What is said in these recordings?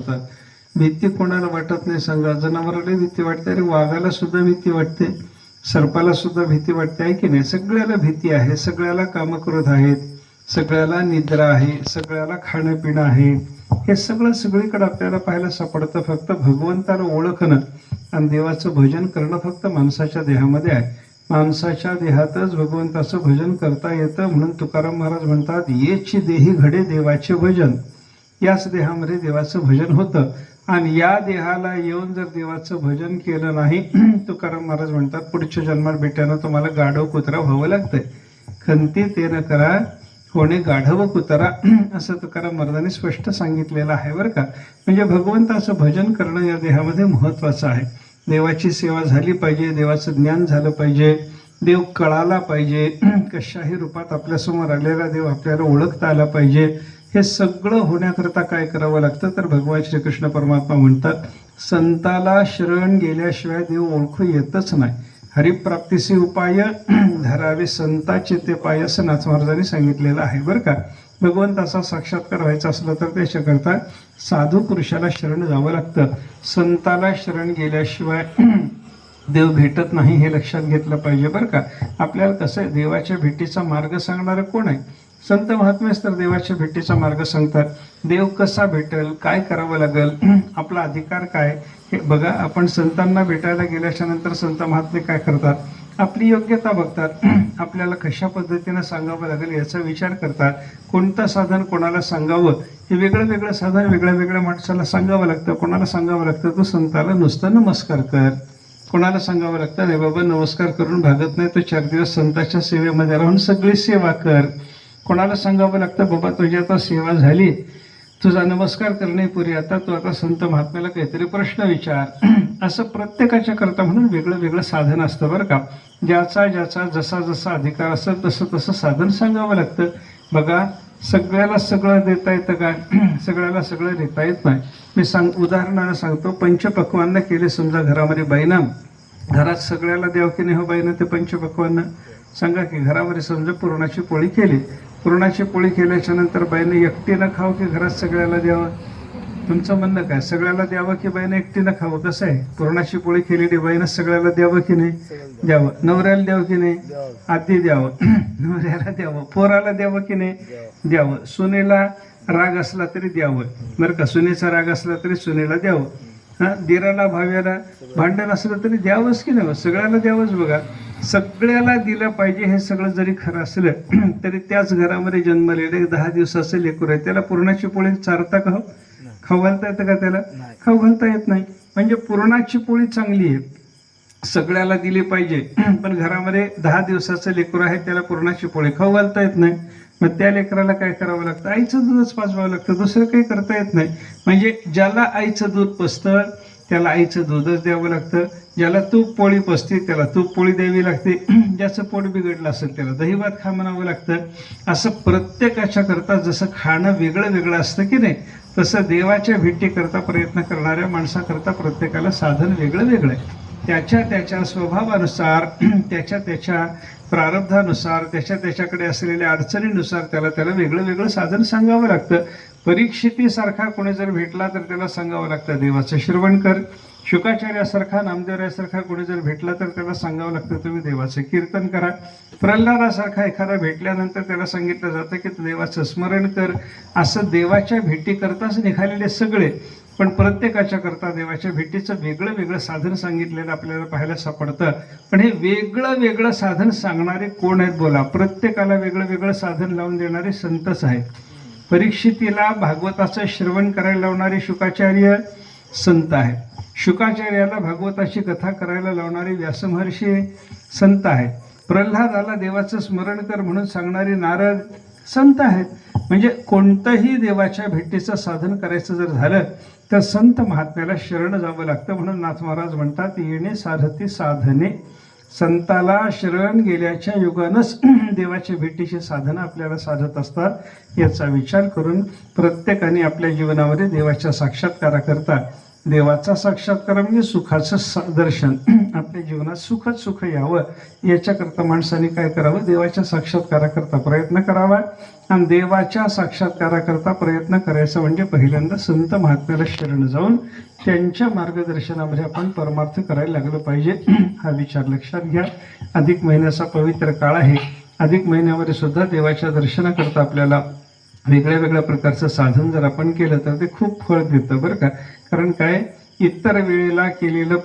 होतात. भीती कोणाला वाटत नाही सांगा? जनावराला भीती वाटते, अरे वाघाला सुद्धा भीती वाटते, सर्पाला सुद्धा भीती वाटते, आहे की नाही? सगळ्याला भीती आहे, सगळ्याला कामक्रोध आहेत, सगळ्याला निद्रा आहे, सगळ्याला खाणं पिणं आहे. हे सगळं सगळीकडे आपल्याला पाहायला सापडतं. फक्त भगवंताला ओळखणं आणि देवाचं भजन करणं फक्त माणसाच्या देहामध्ये आहे. माणसाच्या देहातच भगवंताचं भजन करता येतं. म्हणून तुकाराम महाराज म्हणतात, येची देही घडे देवाचे भजन. याच देहामध्ये देवाचं भजन होतं. आणि या देहाला येऊन जर देवाचं भजन केलं नाही, तुकाराम महाराज म्हणतात, पुढच्या जन्मात बेट्यानं तुम्हाला गाढव कुत्रा व्हावं लागतंय. खंती ते न करा होणे गाढव कुत्रा, असं तुकाराम महाराजांनी स्पष्ट सांगितलेलं आहे बरं का. म्हणजे भगवंताचं भजन करणं या देहामध्ये महत्त्वाचं आहे. देवाची सेवा झाली पाहिजे, देवाचं ज्ञान झालं पाहिजे, देव कळाला पाहिजे, कशाही रूपात आपल्यासमोर आलेला देव आपल्याला ओळखता आला पाहिजे. हे सगळं होण्याकरता काय करावं लागतं? तर भगवान श्रीकृष्ण परमात्मा म्हणतात, संताला शरण गेल्याशिवाय देव ओळखू येतच नाही. हरिप्राप्तीचे उपाय धरावे संताचे ते पाय, असं नाथ महाराजांनी सांगितलेलं आहे बरं का. भगवंताचा साक्षात्कार व्हायचा असलं तर त्याच्याकरता साधू पुरुषाला शरण जावं लागतं. संताला शरण गेल्याशिवाय देव भेटत नाही, हे लक्षात घेतलं पाहिजे बरं का. आपल्याला कसं आहे, देवाच्या भेटीचा मार्ग सांगणारं कोण आहे? संत महात्मेच तर देवाच्या भेटीचा मार्ग सांगतात. देव कसा भेटेल, काय करावं लागेल, आपला अधिकार काय, हे बघा. आपण संतांना भेटायला गेल्याच्या नंतर संत महात्मे काय करतात? आपली योग्यता बघतात, आपल्याला कशा पद्धतीनं सांगावं लागेल याचा विचार करतात. कोणतं साधन कोणाला सांगावं, हे वेगळं वेगळं साधन वेगळ्या वेगळ्या माणसाला सांगावं लागतं. कोणाला सांगावं लागतं? तो संताला नुसतं नमस्कार कर. कोणाला सांगावं लागतं? अरे बाबा नमस्कार करून भागत नाही, तो 4 दिवस संताच्या सेवेमध्ये राहून सगळी सेवा कर. कोणाला सांगावं लागतं? बाबा तुझी आता सेवा झाली, तुझा नमस्कार करणे पुरी, आता तू आता संत महात्म्याला काहीतरी प्रश्न विचार. असं प्रत्येकाच्या करता म्हणून वेगळं वेगळं साधन असतं बरं का. ज्याचा जसा जसा अधिकार असेल तसं तसं साधन सांगावं लागतं. बघा, सगळ्याला सगळं देता येतं काय? सगळ्याला सगळं देता येत नाही. मी उदाहरणानं सांगतो. पंचपक्वान्न केले समजा घरामध्ये बाईनं, घरात सगळ्याला द्यावं की नाही हो बाईनं ते पंचपक्वान्न? सांगा की. घरामध्ये समजा पुरणाची पोळी केली, पुरणाची पोळी केल्याच्या नंतर बाईनं एकटीनं खावं की घरात सगळ्याला द्यावं? तुमचं म्हणणं काय? सगळ्याला द्यावं की बाईनं एकटीनं खावं? कसं आहे, पुरणाची पोळी केलेली बाईनं सगळ्याला द्यावं की नाही? द्यावं. नवऱ्याला द्यावं की नाही? आधी द्यावं. नवऱ्याला द्यावं. पोराला द्यावं की नाही? द्यावं. सुनेला राग असला तरी द्यावं बरं का. सुनेचा राग असला तरी सुनेला द्यावं. हां, दिराला भाव्याला भांडण असलं तरी द्यावंच की नाही? सगळ्याला द्यावंच. बघा, सगळ्याला दिलं पाहिजे. हे सगळं जरी खरं असलं तरी त्याच घरामध्ये जन्मलेले 10 दिवसाचं लेकरू आहे, त्याला पुरणाची पोळी चारता का हो? खाऊ घालता येतं का त्याला? खाऊ घालता येत नाही. म्हणजे पुरणाची पोळी चांगली आहे, सगळ्याला दिली पाहिजे. पण घरामध्ये 10 दिवसाचं लेकरू आहे, त्याला पुरणाची पोळी खाऊ घालता येत नाही. मग त्या लेकराला काय करावं लागतं? आईचं दूधच पाजवावं लागतं, दुसरं काही करता येत नाही. म्हणजे ज्याला आईचं दूध पचतं त्याला आईचं दूधच द्यावं लागतं. ज्याला तूप पोळी पचते त्याला तूप पोळी द्यावी लागते. ज्याचं पोट बिघडलं असेल त्याला दही भात खा म्हणावं लागतं. असं प्रत्येकाच्या करता जसं खाणं वेगळं वेगळं असतं की नाही, तसं देवाच्या भेटीकरता प्रयत्न करणाऱ्या माणसाकरता प्रत्येकाला साधन वेगळं वेगळं आहे. त्याच्या स्वभावानुसार, त्याच्या प्रारब्धानुसार, त्याच्याकडे असलेल्या अडचणीनुसार त्याला वेगळं वेगळं साधन सांगावं लागतं. परीक्षितीसारखा कोणी जर भेटला तर त्याला सांगावं लागतं देवाचं श्रवण कर. शुकाचार्यासारखा, नामदेवरायासारखा कोणी जर भेटला तर त्याला सांगावं लागतं तुम्ही देवाचं कीर्तन करा. प्रल्हादासारखा एखादा भेटल्यानंतर त्याला सांगितलं जातं की देवाचं स्मरण कर. असं देवाच्या भेटीकरताच निघालेले सगळे, पण प्रत्येकाच्या करता देवाच्या भेटीचं वेगळं वेगळं साधन सांगितलेलं आपल्याला पाहायला सापडतं. पण हे वेगळं वेगळं साधन सांगणारे कोण आहेत बोला? प्रत्येकाला वेगळं वेगळं साधन लावून देणारे संतच आहेत. परीक्षितीला भागवताचं श्रवण करायला लावणारे शुकाचार्य संत आहेत. शुकाचार्याला भागवताची कथा करायला लावणारे व्यासमहर्षी संत आहेत. प्रल्हादाला देवाचं स्मरण कर म्हणून सांगणारे नारद संत आहेत. म्हणजे कोणतंही देवाच्या भेटीचं साधन करायचं जर झालं तर संत महात्म्याला शरण जावं लागतं. म्हणून नाथ महाराज म्हणतात, येणे साधती साधने. संताला शरण गेल्याच्या युगानंच देवाच्या भेटीचे साधनं आपल्याला साधत असतात. याचा विचार करून प्रत्येकाने आपल्या जीवनामध्ये देवाच्या साक्षात्काराकरता देवाचा साक्षात्कार म्हणजे सुखाचं दर्शन. आपल्या जीवनात सुखच सुख यावं याच्याकरता माणसाने काय करावं, देवाच्या साक्षात्काराकरता प्रयत्न करावा. आणि देवाच्या साक्षात्काराकरता प्रयत्न करायचा म्हणजे पहिल्यांदा संत महात्म्याला शरण जाऊन त्यांच्या मार्गदर्शनामध्ये आपण परमार्थ करायला लागलं पाहिजे. हा विचार लक्षात घ्या. अधिक महिन्याचा पवित्र काळ आहे. अधिक महिन्यामध्ये सुद्धा देवाच्या दर्शनाकरता आपल्याला वेगळ्या वेगळ्या प्रकारचं साधन जर आपण केलं तर ते खूप फळ देतं बरं का. कारण काय, इतर वेळेला केलेलं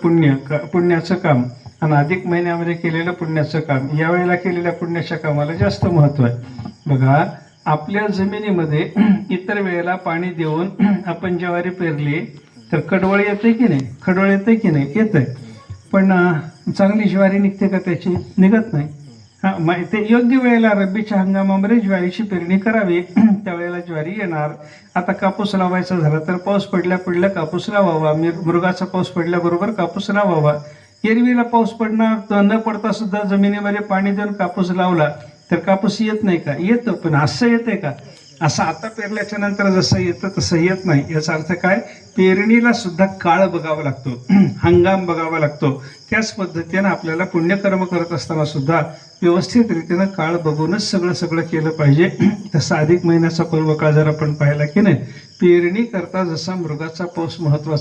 पुण्याचं काम आणि अधिक महिन्यामध्ये केलेलं पुण्याचं काम, यावेळेला केलेल्या पुण्याच्या कामाला जास्त महत्त्व आहे. बघा, आपल्या जमिनीमध्ये इतर वेळेला पाणी देऊन आपण ज्वारी पेरली तर कडवळ येते की नाही, खडवळ येते की नाही, येतंय. पण चांगली ज्वारी निघते का त्याची? निघत नाही. ते योग्य वेळेला रब्बीच्या हंगामामध्ये ज्वारीची पेरणी करावी, त्यावेळेला ज्वारी येणार. आता कापूस लावायचा झाला तर पाऊस पडल्या कापूस लावावा, मृगाचा पाऊस पडल्याबरोबर कापूस लावावा. एरवीला पाऊस पडणार न पडता सुद्धा जमिनीमध्ये पाणी देऊन कापूस लावला तर कापूस येत नाही का? येतं. पण असं येते का? असं आता पेरल्याच्या नंतर जसं येतं तसं येत नाही. याचा अर्थ काय, पेरणीला सुद्धा काळ बघावा लागतो, हंगाम बघावा लागतो. त्याच पद्धतीनं आपल्याला पुण्यकर्म करत असताना सुद्धा व्यवस्थित रीतीनं काळ बघूनच सगळं केलं पाहिजे. तसा अधिक महिन्याचा पर्व काळ जर आपण पाहिला की नाही, पेरणी करता जसा मृगाचा पाऊस महत्वाचा